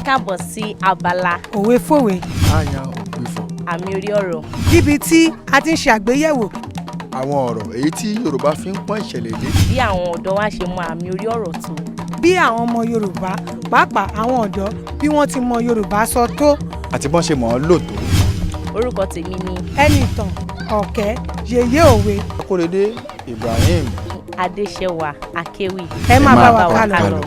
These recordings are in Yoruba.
káàbọ̀ sí abala òwe fòwe. Àyàn òwe fò. àmì orí ọ̀rọ̀. níbi tí a ti ń ṣe àgbéyẹ̀wò Àwọn ọ̀rọ̀ èyí tí Yorùbá fi ń pọ́n ìṣẹ̀lẹ̀ lé. bí àwọn ọ̀dọ́ wa ṣe mọ àmì orí ọ̀rọ̀ tó. bí àwọn ọmọ Yorùbá pàápàá àwọn ọ̀dọ́ bí wọ́n ti mọ Yorùbá sọ tó. Àti bọ́n ṣe mọ̀ ọ́n lò tó. orúkọ tèmi ni Ẹnìtàn Ọ̀kẹ́ yèyé òwe. Akóredé Ibrahim. Adéṣẹwà Akéwì. ẹ má bá wa ká lọ.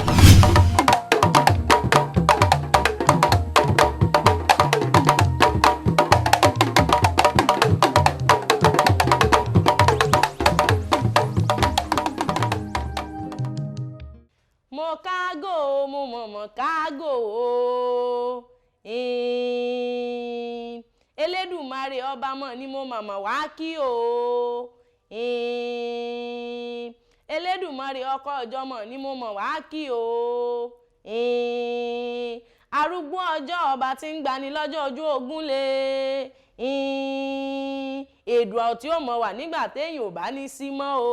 mo kágò mo mọ̀mọ́ kágò o Elédùmarè ọba mọ̀ ni mo mọ̀mọ́ wá kí o Elédùmarè ọkọ ọjọ́ mọ̀ ni mo mọ̀ wá kí o arúgbó ọjọ́ ọba tí ń gbani lọ́jọ́ ojú ogun lé èdùà tí ó mọ̀ wà nígbà téèyàn ò bá ní sí mọ́ o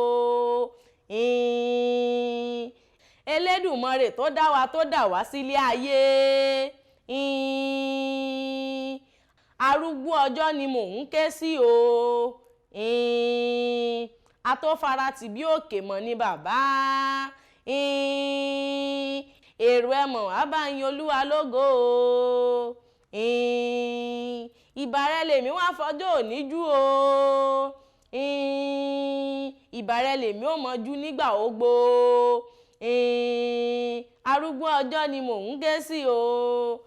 Elédùmarè tó dá wa tó dà wá sílé ayé arúgbó ọjọ́ ni mò ń ké sí o atófaratì bí òkè mọ̀ ní bàbá èrò ẹ̀mọ̀ abáyin olúwa lógo o ìbàrẹ̀ lèmi wá fọjọ́ òní jú o ìbàrẹ̀ lèmi ò mọ̀jú nígbà ogbó arúgbó ọjọ́ ni mò ń ké sí o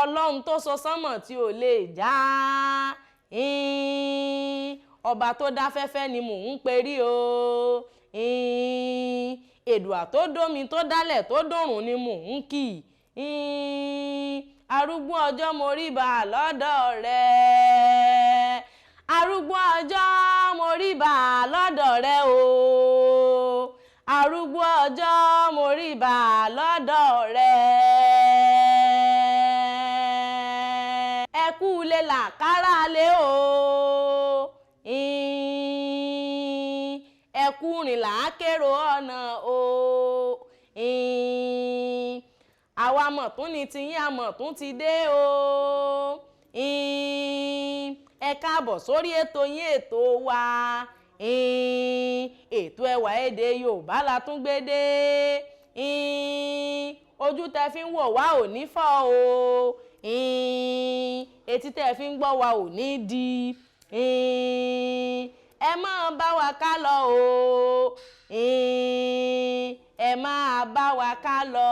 ọlọ́run tó sọ sánmọ̀ tí ò lè já ọba tó dá fẹ́fẹ́ ni mò ń perí o èdùà tó dómi tó dálẹ̀ tó dòrùn ni mò ń kì arúgbó ọjọ́ mo rí bá a lọ́dọ̀ rẹ arúgbó ọjọ́ mo rí bá a lọ́dọ̀ rẹ o arúgbó ọjọ́ mo rí bá a lọ́dọ̀ rẹ ẹ kú lé làkàrà lé o ẹ kú rìn làákèrò ọ̀nà o àwa mọ̀tún ni tiyín àmọ̀tún ti dé o ẹ káàbọ̀ sórí ètò yín ètò wa ètò ẹwà èdè Yorùbá la tún gbé dé ojú tẹ fi ń wò wá ò ní fọ́ o etí tẹ fi ń gbọ́ wa ò ní di ẹ máa bá wa ká lọ o ẹ máa bá wa ká lọ.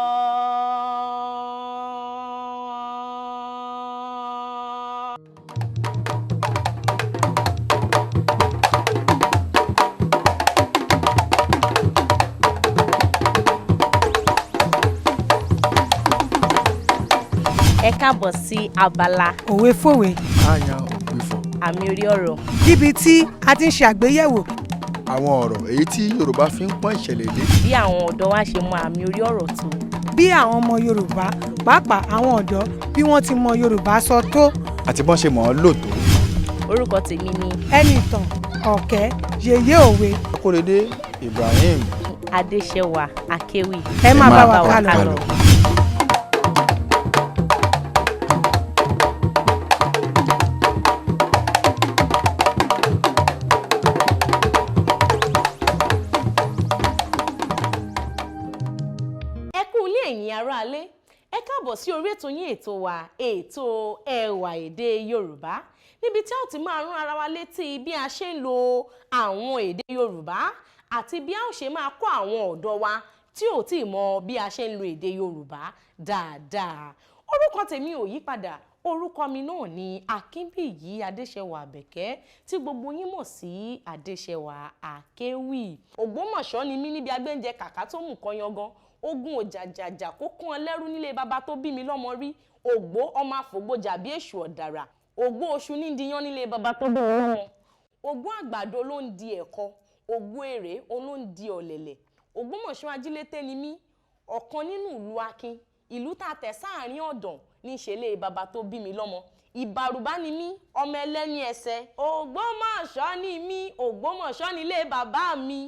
Ẹ káàbọ̀ sí abala òwe fòwe. Àyàn òwe fò. àmì orí ọ̀rọ̀. níbi tí a ti ń ṣe àgbéyẹ̀wò Àwọn ọ̀rọ̀ èyí tí Yorùbá fi ń pọ́n ìṣẹ̀lẹ̀ lé. bí àwọn ọ̀dọ́ wa ṣe mọ àmì orí ọ̀rọ̀ tó. bí àwọn ọmọ Yorùbá pàápàá àwọn ọ̀dọ́ bí wọ́n ti mọ Yorùbá sọ tó. Àti bọ́n ṣe mọ̀ ọ́n lò tó. orúkọ tèmi ni Ẹnìtàn Ọ̀kẹ́ yèyé òwe. Akóredé Ibrahim. Adéṣẹwà Akéwì. ẹ má bá wa ká lọ. aráalé ẹ káàbọ̀ sí orí ètò yín ètò wa ètò ẹwà èdè Yorùbá níbi tí a ó ti máa rán ara wa létí bí a ṣe ń lo àwọn èdè Yorùbá àti bí a ó ṣe máa kọ́ àwọn ọ̀dọ́ wa tí ò tí ì mọ bí a ṣe ń lo èdè Yorùbá dáadáa. Orúkọ tèmi ò yí padà, orúkọ mi náà ni Akínbíyì Adéṣẹwà Àbẹ̀kẹ́ tí gbogbo yín mọ̀ sí Adéṣẹwà Akéwì. Ògbómọ̀ṣọ́ ni mí níbi agbẹ́ǹjẹ kàkà tó mú kan yangan. Ogun òjàjàjà kó kún ọ lẹ́rú nílé bàbá tó bí mi lọ́mọ rí. Ògbó ọmọ àfògbójà bí èṣù ọ̀dàrà. Ògbó oṣù ní diyán nílé bàbá tó bí mi lọ́mọ. Ògbó àgbàdo ló ń di ẹ̀kọ. Ògbó èrè òun ló ń di ọ̀lẹ̀lẹ̀. Ògbómọ̀ṣọ́ ajílété ni mí. Ọ̀kan nínú ìlú Akin. Ìlú tá a tẹ̀ sáàrin ọ̀dàn ní ìṣẹ̀lẹ̀ bàbá tó bí mi lọ́mọ. Ìbàrùbá ni mí, ọmọ ẹlẹ́ni ẹsẹ̀. Ògbómọ̀ṣọ́ ni mí, Ògbómọ̀ṣọ́ nílé bàbá mi.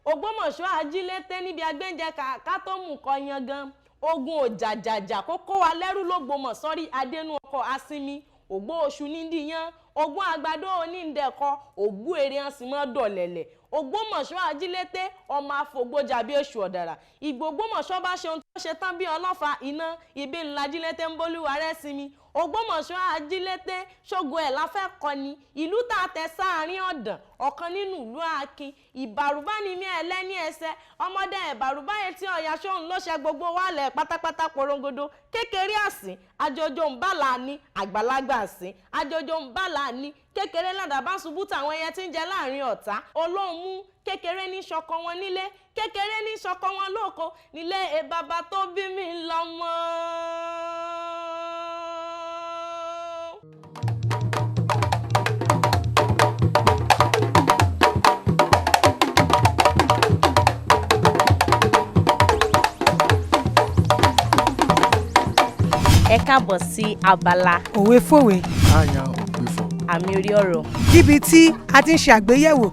Ògbómọ̀ṣọ́ ajílété níbi agbẹ́ǹjẹ kàkà tó mú kọ yangan. ogun òjàjàjà kó kó wa lẹ́rú lógbòmọ̀ sọ́rí adénú ọkọ̀ asinmi ògbó oṣù nídìyàn ogún àgbàdo oníndẹ̀kọ ògbó èrè hàn sí mọ́ dọ̀lẹ̀lẹ̀ Ògbómọ̀ṣọ́ ajílété ọmọ àfògbójà bí èṣù ọ̀dàrà ìgbògbómọ̀ṣọ́ bá ṣe ohun tó ṣe tán bí ọlọ́fà iná ibi ńlá ajílété ń bólúwa rẹ̀ sinmi Ògbómọ̀ṣọ́ ajílété ṣògo ẹ̀ la fẹ́ kọ́ ni ìlú tá a tẹ sáàrin ọ̀dàn ọ̀kan nínú ìlú akin ìbàrúbá ni mí ẹlẹ́ni ẹsẹ̀ ọmọdé ìbàrúbá yẹn tí ọ̀yà ṣóhun ló ṣe gbogbo wálẹ̀ pátápátá porongodo kékeré àsìn àjọjọ ń bàlà ní àgbàlagbà àsìn àjọjọ ń bàlà ní kékeré ládàbá ṣubú táwọn ẹyẹ tí ń jẹ láàrin ọ̀tá olóhùn mú kékeré ní ṣọkọ wọn nílé kékeré ní ṣọkọ wọn lóko nílé bàbá tó bí mi lọ́mọ. Ẹ káàbọ̀ sí abala òwe fòwe àyàn òwe fọ̀. àmì orí ọ̀rọ̀. níbi tí a ti ń ṣe àgbéyẹ̀wò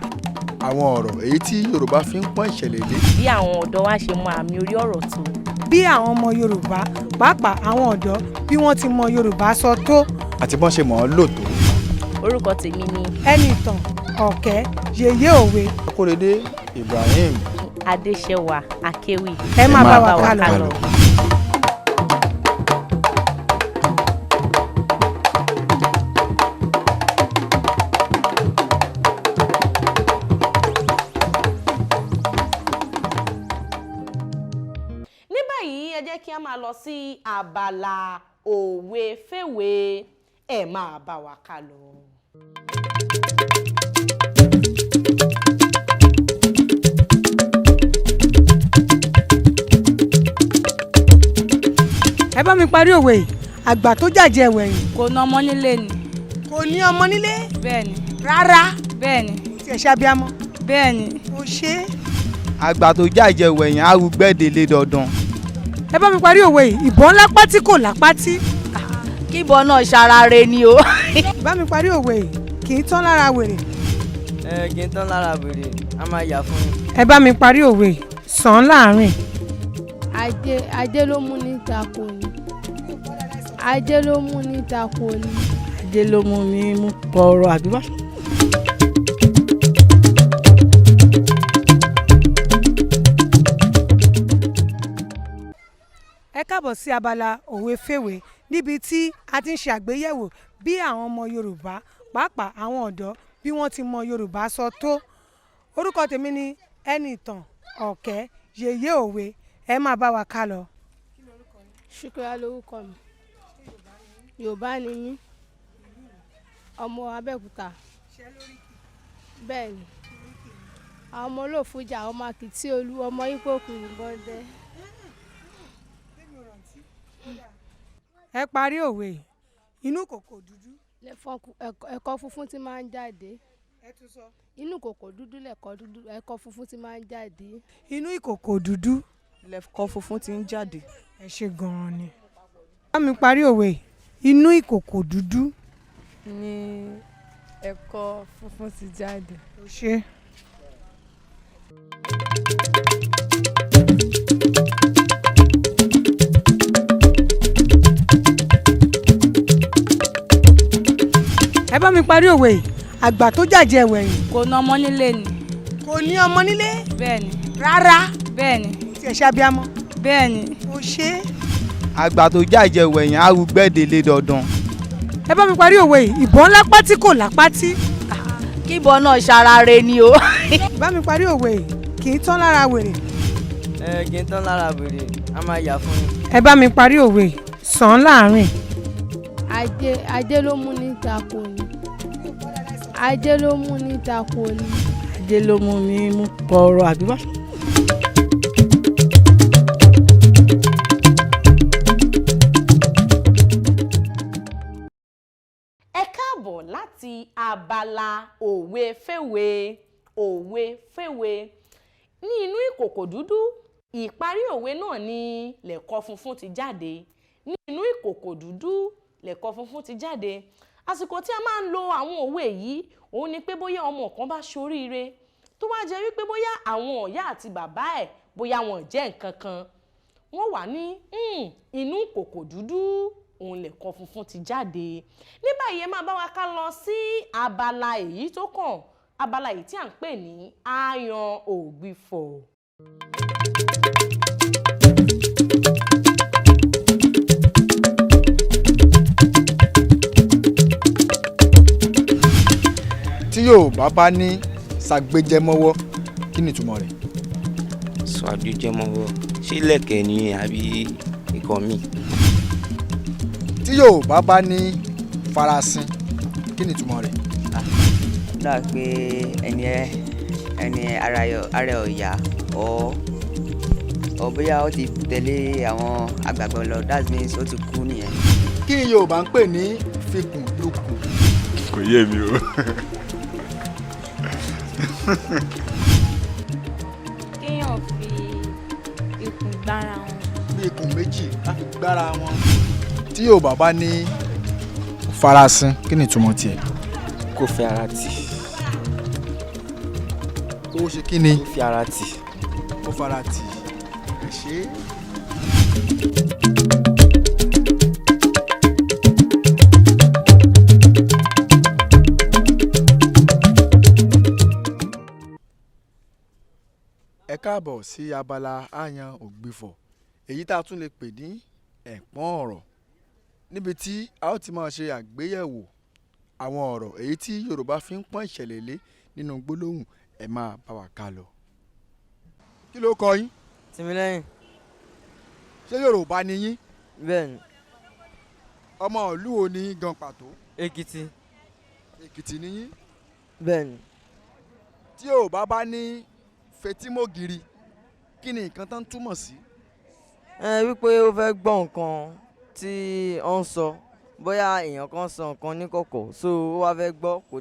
àwọn ọ̀rọ̀ èyí tí Yorùbá fi ń pọ́n ìṣẹ̀lẹ̀ lé. Bí àwọn ọ̀dọ́ wa ṣe mọ àmì orí ọ̀rọ̀ tó. bí àwọn ọmọ Yorùbá pàápàá àwọn ọ̀dọ́ bí wọ́n ti mọ Yorùbá sọ tó. àti bọ́n ṣe mọ̀ ọ́n lò tó. Orúkọ tèmi ni Ẹnìtàn Ọ̀kẹ́ yèyé òwe. Akóredé Ibrahim. Adéṣẹwà Akéwì. ẹ má bá wa kálọ. Ẹ jẹ́ kí a máa lọ sí abala òwe fèwe ẹ máa bá wa ká lọ. ẹ bá mi parí òwe yìí àgbà tó jàjẹ ẹ̀wẹ̀yìn. Kò ná ọmọ nílé ni. Kò ní ọmọ nílé. Bẹ́ẹ̀ni. Rárá. Bẹ́ẹ̀ni. tí ẹ ṣàbíamọ. Bẹ́ẹ̀ni. o ṣe. àgbà tó jàjẹ wẹ̀yìn arúgbẹ́dẹ́lé dandan. ẹ bá mi parí òwe yìí ìbọn lápá tí kò lápá tí. Kíbọn náà ṣarare ni o. bá mi parí òwe yìí kì í tán lára wèrè. Kì í tán lára wèrè a máa yà fún mi. ẹ bá mi parí òwe yìí sàn láàrin. Ajé ló mú ní tako ni. Ajé ló mú ní tako ni. Ajé ló mú mi mú pọ̀rọ̀ àbíwá. ẹ káàbọ̀ sí abala òwe fèwe níbi tí a ti ń ṣe àgbéyẹ̀wò bí àwọn ọmọ Yorùbá pàápàá àwọn ọ̀dọ́ bí wọ́n ti mọ Yorùbá sọ tó. orúkọ tèmi ni Ẹnìtàn Ọ̀kẹ́ yèyé òwe ẹ máa bá wa ká lọ. Ṣùkúrà lórúkọ mi. Yorùbá ni mí. Ọmọ Abẹ́òkúta. Bẹ́ẹ̀ ni. Àwọn ọmọ Olófújà, ọmọ Akitì Olú, ọmọ Ìpòkù Ìbọ̀dẹ. ẹ parí òwe inú kòkò dúdú. Ẹ̀kọ funfun ti máa ń jáde. ẹ tún sọ. Inú kòkò dúdú ẹ̀kọ funfun ti máa ń jáde. inú ìkòkò dúdú. Lẹ̀kọ funfun ti ń jáde. ẹ ṣe gan-an ni. bá mi parí òwe inú ìkòkò dúdú. ni ẹ̀kọ funfun ti jáde. ó ṣe. ẹ bá mi parí òwe yìí àgbà tó jàjẹ ẹ̀wẹ̀yìn. Kò ná ọmọ nílé ni. Kò ní ọmọ nílé. Bẹ́ẹ̀ni. Rárá. Bẹ́ẹ̀ni. tí ẹ ṣàbíamọ. Bẹ́ẹ̀ni. o ṣe. àgbà tó jàjẹ wẹ̀yìn arúgbẹ́dẹ́lé dandan. ẹ bá mi parí òwe yìí ìbọn lápá tí kò lápá tí. Kíbọn náà ṣarare ni o. bá mi parí òwe yìí kì í tán lára wèrè. Kì í tán lára wèrè a máa yà fún mi. ẹ bá mi parí òwe yìí sàn láàrin. Ajé ló mú ní tako ni. Ajé ló mú ní tako ni. Ajé ló mú mi mú pọ̀rọ̀ àbíwá. Ẹ káàbọ̀ láti abala òwe fèwe òwe fèwe. Ní inú ìkòkò dúdú ìparí òwe náà ni lẹ̀kọ funfun ti jáde. Ní inú ìkòkò dúdú lẹ̀kọ funfun ti jáde. Àsìkò tí a máa ń lo àwọn òwe yìí òun ni pé bóyá ọmọ kan bá ṣoríire tó wá jẹ́ wípé bóyá àwọn ìyá àti bàbá ẹ̀ bóyá wọn jẹ́ nǹkan kan wọ́n wà ní inú kòkò dúdú òun lẹ̀kọ funfun ti jáde. Ní báyìí ẹ máa bá wa ká lọ sí abala èyí tó kàn, abala èyí tí à ń pè ní àyàn ògbìfọ̀. tí Yorùbá bá ní ṣàgbéjẹmọ́wọ́ kí ni ìtumọ̀ rẹ̀? ṣàgbéjẹmọ́wọ́ ṣé lẹ̀kẹ̀ ni àbí nǹkan mi? tí Yorùbá bá ní farasin kí ni ìtumọ̀ rẹ̀? dá pé ẹni ara ẹ̀ ò yá ọ bóyá ó ti tẹ̀lé àwọn àgbàgbọ́ lọ, that means ó ti kú nìyẹn. kí ni Yorùbá ń pè ní fikùn lukùn? kò yé mi o. kéèyàn fi ikùn gbára wọn. bí ikùn méjì láti gbára wọn. tí Yorùbá bá ní farasin kí ni ìtumọ̀ tiẹ̀? kó fi ara tì. ó ṣe kí ni? kó fi ara tì. ó fara tì. ẹ ṣe é. ẹ káàbọ̀ sí abala àyàn ògbìfọ̀, èyí tá a tún lè pè ní ẹ̀pọ́n ọ̀rọ̀, níbi tí a ó ti máa ṣe àgbéyẹ̀wò àwọn ọ̀rọ̀ èyí tí Yorùbá fi ń pọ́n ìṣẹ̀lẹ̀ lé nínú gbólóhùn. ẹ máa bá wa ká lọ. kí ló kọ yín? Tìmílẹ́yìn. ṣé Yorùbá ni yín? bẹ́ẹ̀ni. ọmọ ìlú wo ni yín gan pàtó? Èkìtì. Èkìtì ni yín? bẹ́ẹ̀ni. tí Yorùbá bá ní fetímọ́gìrì kí ni nǹkan tán túmọ̀ sí? wípé ó fẹ́ gbọ́ nǹkan tí ó ń sọ, bóyá èèyàn kan sọ nǹkan níkọ̀kọ̀, so ó wá fẹ́ gbọ́, kò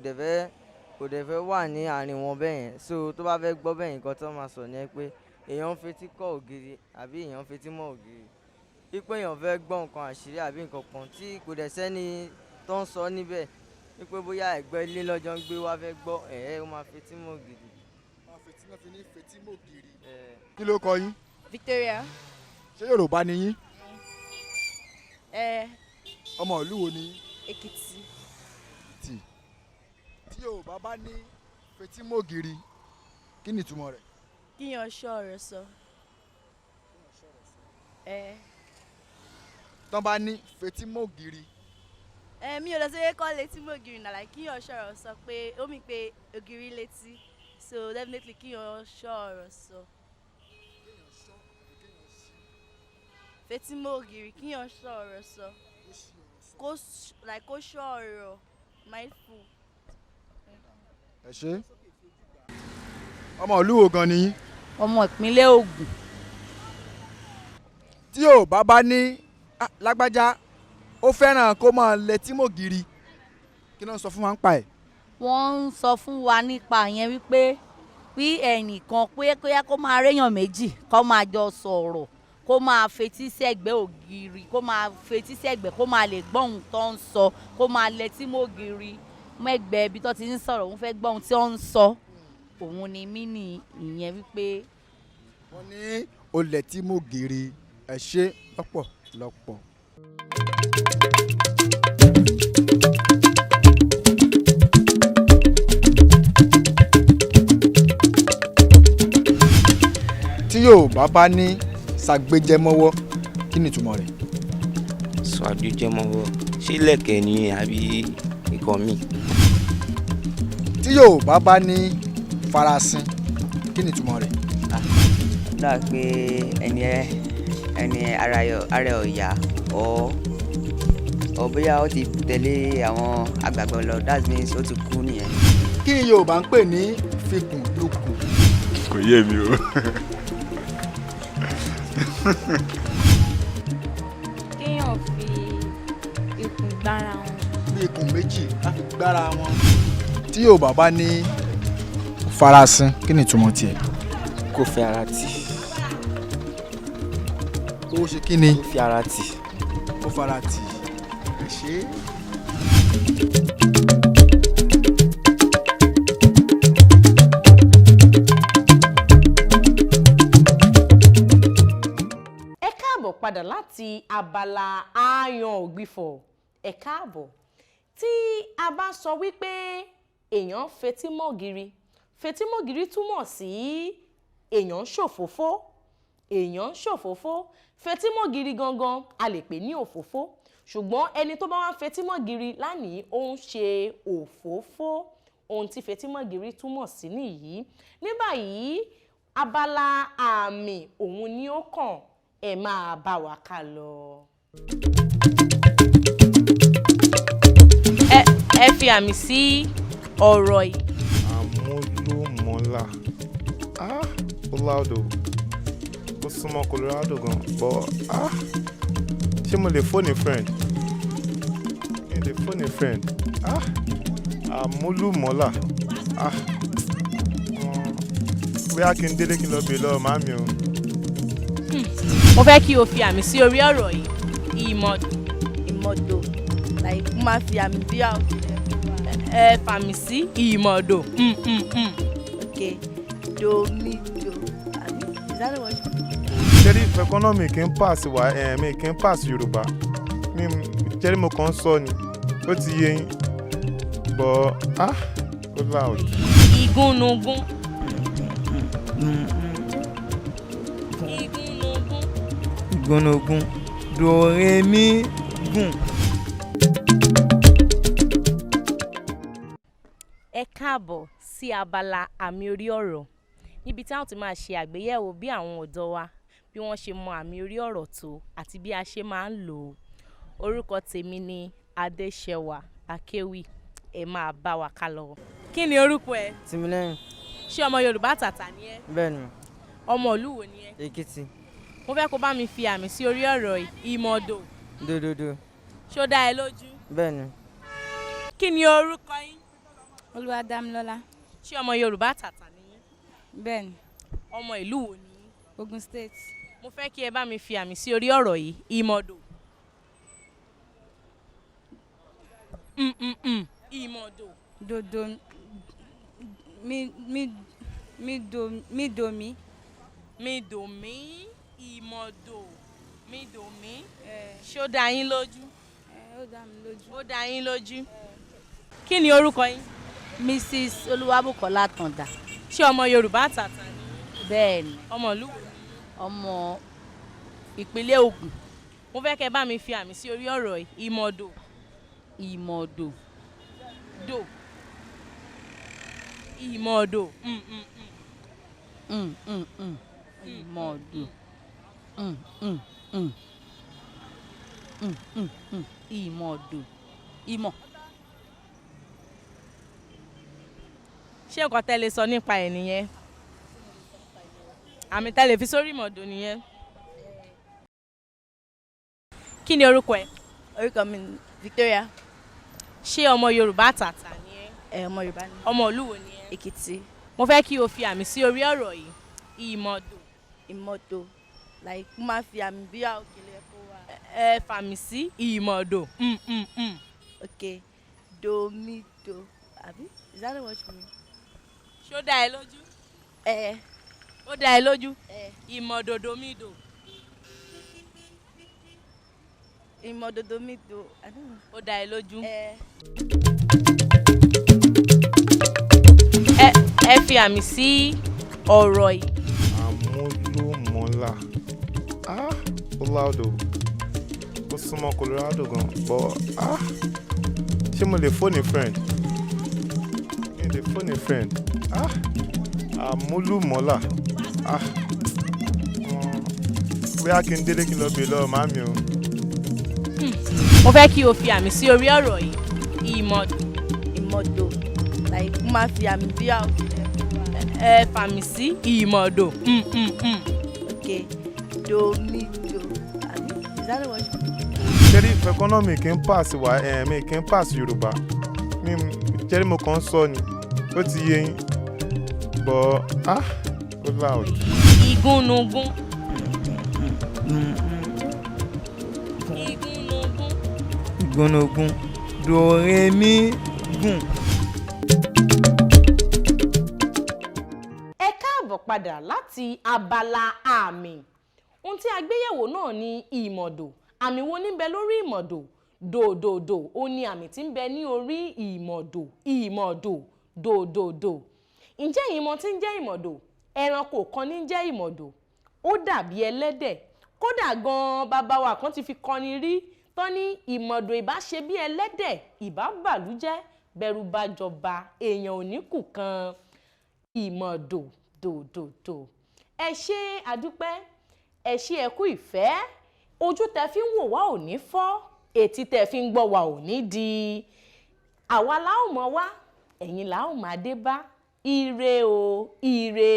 dẹ̀ fẹ́ wà ní àárín wọn bẹ́ẹ̀ yẹn, so tó bá fẹ́ gbọ́ bẹ́ẹ̀ nǹkan tó máa sọ ni pé èèyàn ń fetí kọ́ ògiri àbí èèyàn ń fetí mọ́ ògiri, wípé èèyàn fẹ́ gbọ́ nǹkan àṣírí àbí nǹkan kan tí kò dẹ̀ sẹ́ni tó ń sọ níbẹ̀, wípé bóyá ẹ̀gbẹ́ ilé lọ́jọ́ ń gbé wá fẹ́ gbọ́ ó máa fetí mọ́ ògiri. wọ́n fi ní fetímọ́gìrì. kí ló kọ yín? Victoria. ṣé Yorùbá ni yín? ọmọ ìlú wo ni yín? Èkìtì. tí Yorùbá bá ní fetímọ́gìrì kí ni ìtumọ̀ rẹ̀? kíyàn ṣọ́ ọ̀rọ̀ sọ. tán bá ní fetímọ́gìrì. mi ò lọ sí kọ́ létí mọ́gìrì nàlá kíyàn ṣọ́ ọ̀rọ̀ sọ pé ó mì pé ògiri létí, so definitely kíyàn ṣọ́ ọ̀rọ̀ sọ. fetímọ́gìrì kíyàn ṣọ́ ọ̀rọ̀ sọ. kó ṣọ́ ọ̀rọ̀ mindful. ẹ ṣe. ọmọ ìlú wo gan ni yín? ọmọ ìpínlẹ̀ Ògùn. tí Yorùbá bá ní lágbájá ó fẹ́ràn kó máa lẹtí mọ́gìrì kí ló ń sọ fún wa ń pa ẹ̀? wọ́n ń sọ fún wa nípa yẹn wípé bí ẹnìkan pé kó máa réyàn méjì kó máa jọ sọ̀rọ̀, kó máa fetí sẹ́gbẹ́ ògiri, kó máa fetí sẹ́gbẹ́, kó máa lè gbọ́ ohun tó ń sọ, kó máa lẹtí mọ́gìrì mẹ́gbẹ́ ibi tó ti ń sọ̀rọ̀, òun fẹ́ gbọ́ ohun tí ó ń sọ. òun ni mí ní ìyẹn wípé. wọ́n ní ó lẹtí mọ́gìrì. ẹ ṣe lọ́pọ̀lọpọ̀. tí Yorùbá bá ní ṣàgbéjẹmọ́wọ́ kí ni ìtumọ̀ rẹ̀? ṣàgbéjẹmọ́wọ́ ṣé lẹ̀kẹ̀ ni àbí nǹkan mi? tí Yorùbá bá ní farasin kí ni ìtumọ̀ rẹ̀? dá pé ẹni ara ẹ̀ ò yá ọ bóyá ó ti tẹ̀lé àwọn àgbàgbọ́ lọ, that means ó ti kú nìyẹn. kí ni Yorùbá ń pè ní fikùn lukùn? kò yé mi o. kéèyàn fi ikùn gbára wọn. bí ikùn méjì láti gbára wọn. tí Yorùbá bá ní farasin kí ni ìtumọ̀ tiẹ̀? kó fi ara tì. ó ṣe kí ni? kó fi ara tì. ó fara tì. ẹ ṣe é. láti abala àyàn ògbìfọ̀. Ẹ káàbọ̀. Tí a bá sọ wípé èèyàn fetímọ̀gìrì, fetímọ̀gìrì túmọ̀ sí èèyàn ṣòfófó. Èèyàn ṣòfófó. Fetímọ̀gìrì gangan a lè pè ní òfófó. Ṣùgbọ́n ẹni tó bá wá fetímọ̀gìrì lánìí ó ń ṣe òfófó. Ohun tí fetímọ̀gìrì túmọ̀ sí nìyí. Ní báyìí abala àmì òun ni ó kàn. Ẹ máa bá wa ká lọ. Ẹ fi àmì sí ọ̀rọ̀ yìí. Àmúlùmọ́là. Ó láòdò. Ó súnmọ́ Colorado gan. But ṣé mo lè phone a friend? Mi lè phone a friend. Àmúlùmọ́là. Bóyá kí n délé kí n lọ bèèrè lọ́wọ́ màmí o. Mo fẹ́ kí o fi àmì sí orí ọ̀rọ̀ yìí. Ìmọ̀dò like mo máa fi àmì bí àwọn. Ẹ fàmì sí ìmọ̀dò. Okay, domido. Is that what you mean? Jerry, economy kì í pass wa mi kì í pass Yorùbá. Jerry mo kàn sọ ni. Ó ti yé yín. But ó loud. Ìgúnnugún. Ìgúnnugún. Do re mi gun. Ẹ káàbọ̀ sí abala àmì orí ọ̀rọ̀. Níbi tí a ti máa ṣe àgbéyẹ̀wò bí àwọn ọ̀dọ́ wa bí wọ́n ṣe mọ àmì orí ọ̀rọ̀ tó àti bí a ṣe máa ń lò ó. Orúkọ tèmi ni Adéṣẹwà Akéwì. Ẹ máa bá wa ká lọ. Kí ni orúkọ ẹ? Tìmílẹ́yìn. Ṣé ọmọ Yorùbá tàtà ni ẹ́? Bẹ́ẹ̀ni. Ọmọ ìlú wo ni ẹ́? Èkìtì. Mo fẹ́ kó bá mi fi àmì sí orí ọ̀rọ̀ ìmọ̀dò. Dòdòdò. Ṣó dá ẹ lójú? Bẹ́ẹ̀ni. Kí ni orúkọ yín? Olúwadámilọ́lá. Ṣé ọmọ Yorùbá tàtà ni yín? Bẹ́ẹ̀ni. Ọmọ ìlú wo ni yín? Ogun State. Mo fẹ́ kí ẹ bá mi fi àmì sí orí ọ̀rọ̀ yìí ìmọ̀dò. Ìmọ̀dò. Dodo. Mídòmí. Mídòmí. Ìmọ̀dò. Mídòmí. Ṣó dá yín lójú? Ó dá mi lójú. Ó dá yín lójú. Kí ni orúkọ yín? Mrs. Olúwabùkọ́lá Tàndá. Ṣé ọmọ Yorùbá tàtà ni? Bẹ́ẹ̀ni. Ọmọ ìlú wo? Ọmọ ìpínlẹ̀ Ògùn. Mo fẹ́ kẹ́ bá mi fi àmì sí orí ọ̀rọ̀ yìí ìmọ̀dò. Ìmọ̀dò. Dò. Ìmọ̀dò. Ìmọ̀dò. Ìmọ̀dò. Ìmọ̀. Ṣé nǹkan tẹ́ lè sọ nípa ẹ̀ nìyẹn? Àmì tẹ́ lè fi sórí ìmọ̀dò nìyẹn. Kí ni orúkọ ẹ? Orúkọ mi ni Victoria. Ṣé ọmọ Yorùbá tàtà ni ẹ́? Ọmọ Yorùbá ni. Ọmọ ìlú wo ni ẹ́? Èkìtì. Mo fẹ́ kí o fi àmì sí orí ọ̀rọ̀ yìí ìmọ̀dò. Ìmọ̀dò like mo máa fi àmì bí àwọn òkèlè ẹ̀kọ́ wa. Ẹ fàmì sí ìmọ̀dò. Okay, domido. Is that what you mean? Ṣó dá ẹ lójú? Ó dá ẹ lójú? Ìmọ̀dòdòmídò. Ìmọ̀dòdòmídò. I don't know. Ó dá ẹ lójú? Ẹ fi àmì sí ọ̀rọ̀ yìí. Àmúlùmọ́là. Ó láòdò. Ó súnmọ́ Colorado gan. But ṣé mo lè phone a friend? Mi lè phone a friend. Àmúlùmọ́là. Bóyá kí n délé kí n lọ bèèrè lọ́wọ́ màmí o. Mo fẹ́ kí o fi àmì sí orí ọ̀rọ̀ yìí ìmọ̀dò. Ìmọ̀dò like mo máa fi àmì bí àwọn òkèlè ẹ̀kọ́ wa. Ẹ fàmì sí ìmọ̀dò. Okay, domido. Is that what you mean? Jerry, economy kì í pass wa mi kì í pass Yorùbá. Jerry mo kàn sọ ni. Ó ti yé yín. But ó loud. Ìgúnnugún. Ìgúnnugún. Do re mi gun. Ẹ káàbọ̀ padà láti abala àmì. ohun tí a gbé yẹ̀wò náà ni ìmọ̀dò. Àmì wo ní ń bẹ lórí ìmọ̀dò? Dòdòdò ó ní àmì tí ń bẹ ní orí ìmọ̀dò. Ìmọ̀dò, dòdòdò. Ǹjẹ́ ẹ̀yin mọ̀ tí ń jẹ́ ìmọ̀dò? Ẹranko kan ní jẹ́ ìmọ̀dò. Ó dàbí ẹlẹ́dẹ̀. Kódà gan-an bàbá wa kan ti fi kọrin rí tán ní ìmọ̀dò ìbá ṣe bí ẹlẹ́dẹ̀ ìbá bàlújẹ́ bẹ̀rù bá jọba èèyàn ò ní kù kan. Ìmọ̀dò, dòdòdò. Ẹ ṣé àdúpẹ́, ẹ ṣé ẹ kú ìfẹ́. Ojú tẹ fi ń wò wá ò ní fọ́, etí tẹ fi ń gbọ́ wá ò ní di. Àwa la ó mọ̀ wá, ẹ̀yin la ó máa dé bá. Ire o, ire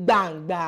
gbàǹgbà.